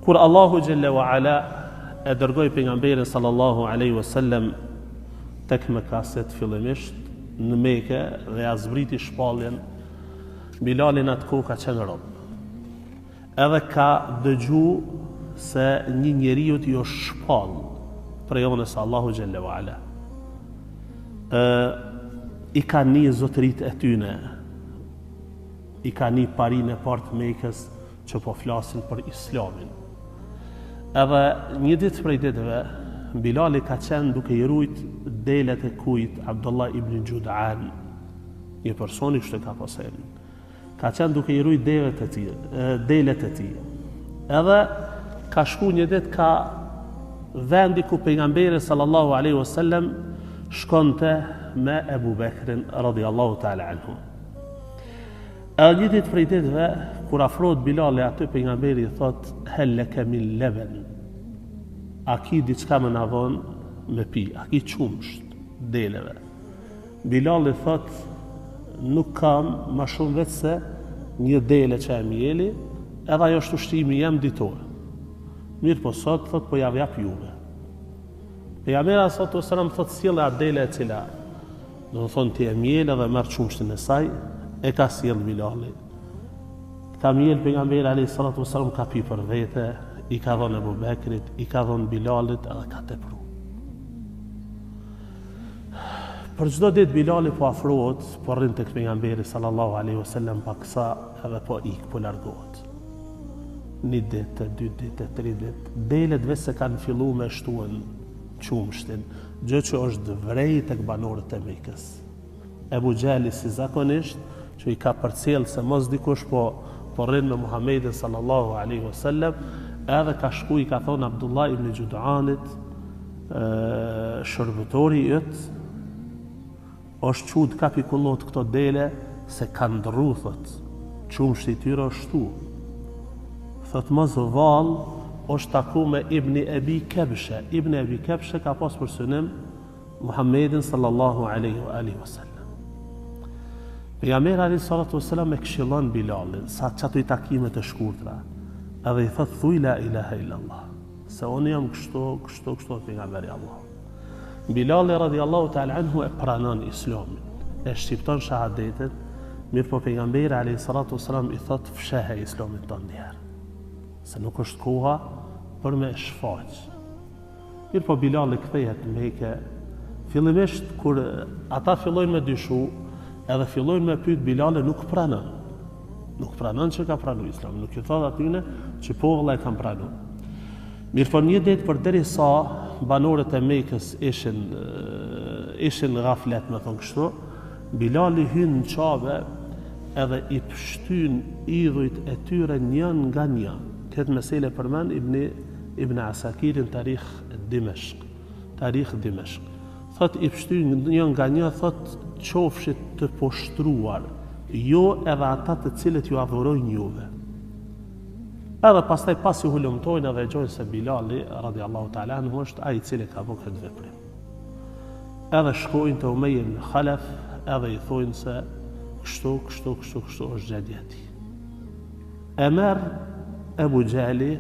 Kur Allahu Jalla wa Ala e dërgoi pejgamberin sallallahu alaihi wasallam tek Mekkaset fillimisht në Mekë dhe ja zbriti shpalljen, Bilalin atë kohë ka qenë rob. Edhe ka dëgju se një njeriu t'i është shpall prej onës Allahu Jalla wa Ala. I ka një zotërit e tyne, i ka një parin e partë Mekës që po flasin për Islamin. Edhe një ditë prej ditëve, Bilali ka qenë duke i rujt delet e kujt Abdullah ibn Jud'an, një personi kështu ka posemin. Ka qenë duke i rujt delet e tij. Edhe ka shku një ditë ka vendi ku pejgamberi sallallahu alaihi wasallam shkonte me Ebu Bekrin radhiyallahu ta'ala anhu. Edhe një ditë prej ditëve, kur afrohet Bilali aty, pejgamberi i thot: "Hel laka min laban." A ki diçka më na von me pi, a ki qumsht deleve. Bilali thot: "Nuk kam ma shumë vetë se një dele që e mjeli, edhe ajo është ushtimi jem ditor." Mirë po sot, thot, po ja vjap juve. Pejgamberi sot ose thot sjellë atë dele e cila do të thonë ti e mjel edhe merr qumshtin e saj, e ka sjell Bilali. Ka mjel pejgamberi alayhi salatu wasallam ka pi për vete, i ka dhënë Abu Bekrit, i ka dhënë Bilalit edhe ka tepru. Për çdo ditë Bilali po afrohet, po rrin tek pejgamberi sallallahu alaihi wasallam paksa edhe po ik, po largohet. Një ditë, 2 ditë, 3 ditë, delet vetë se kanë filluar me shtuën qumshtin, gjë që është vrej tek banorët e Mekës. Ebu Gjali si zakonisht, që i ka përcjell se mos dikush po rrin me Muhammedin sallallahu alaihi wasallam, edhe ka shku i ka thonë Abdullah ibn Jud'anit, shërbëtori yt, është qut kapikullot këto dele se kanë ndrru, thot, qumshti i tyre është shtu. Thot mos vall, është taku me Ibn Abi Kabsha. Ibn Abi Kabsha ka pas për synim Muhammedin sallallahu alaihi wasallam. Pejgamberi alayhi salatu wasallam e këshillon Bilalin sa çato i takimet e shkurtra. Edhe i thot: "Thuj la ilaha illallah." Se unë jam kështu pejgamberi Allah. Bilali radhiyallahu ta'ala anhu e pranon Islamin, e shqipton shahadetin, mirë po pejgamberi alayhi salatu wasallam i thot: "Fshehe Islamin tonë ndjerë." Se nuk është koha për me shfaq. Mirë po Bilali kthehet në Mekë. Fillimisht kur ata fillojnë me dyshu, edhe fillojnë me pyet, Bilali nuk pranon. Nuk pranon që ka pranu Islamin, nuk i thot atyne që po vëlla e kam pranu. Mirë po një ditë përderisa banorët e Mekës ishin gaflet, me thonë kështu, Bilali hyn në qabe edhe i pshtyn idhujt e tyre njën nga një. Këtë mesele përmen Ibn Asakirin Tarikh Dimeshq. Thot i pshtyn njën nga një, thot qofshit të poshtruar, jo edhe ata të cilët ju adhurojnë juve. Edhe pastaj pasi hulumtojnë edhe gjojnë se Bilali radhiyallahu ta'ala anhu është ai i cili ka bërë këtë veprim. Edhe shkojnë të Umej ibn Khalaf, edhe i thojnë se kështu është gjendja e tij. E merr Ebu Gjali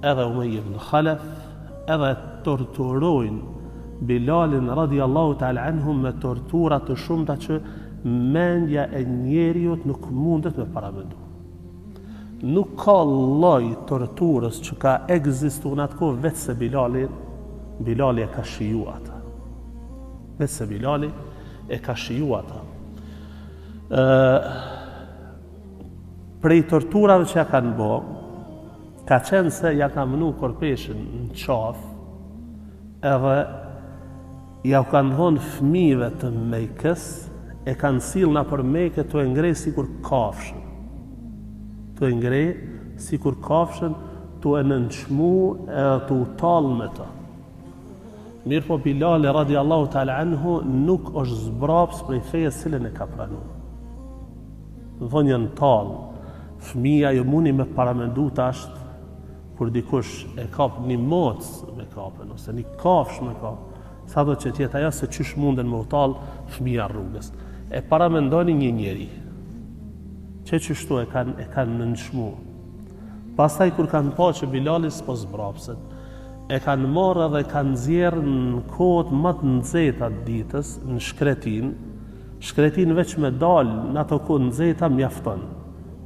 edhe Umej ibn Khalaf, edhe torturojnë Bilalin radhiyallahu ta'ala anhu me tortura të shumta që mendja e njeriut nuk mundet me paramendu. Nuk ka lloj torturës që ka ekzistuar në atë kohë vetë se Bilali e ka shiju ata. Vetë se Bilali e ka shiju ata. Prej torturave që ja kanë bë, ka qenë se ja ka mënu korpeshin në qafë, edhe ja u kanë dhonë fëmijëve të Mekës, e kanë sill na për Mekë të e ngrej sikur kafshën. Të e ngrej sikur kafshën, të e nënçmu e të utall me ta. Mirë po Bilali radhiyallahu ta'ala anhu nuk është zbraps prej fejes cilën e ka pranuar. Thonë janë tallë, fëmija ju muni me paramendu tash kur dikush e kap një mocë me kapën, ose një kafsh me kapën, sa do që tjetë aja se qysh munden me utall fëmija rrugës. E paramendoni një njeri që qështu e kanë nënshmu. Pastaj kur kanë pa që Bilali s'po zbrapset, e kanë marrë dhe kanë nxjerrë në kohët më të nxehta të ditës, në shkretin veç me dalë në ato kohë nxehta mjafton.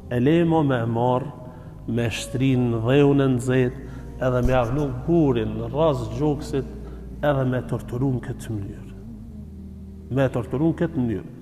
E lemo me marrë, me shtrin dheun e nxehtë, edhe me avnu gurin në raz gjoksit, edhe me torturun këtë mënyrë.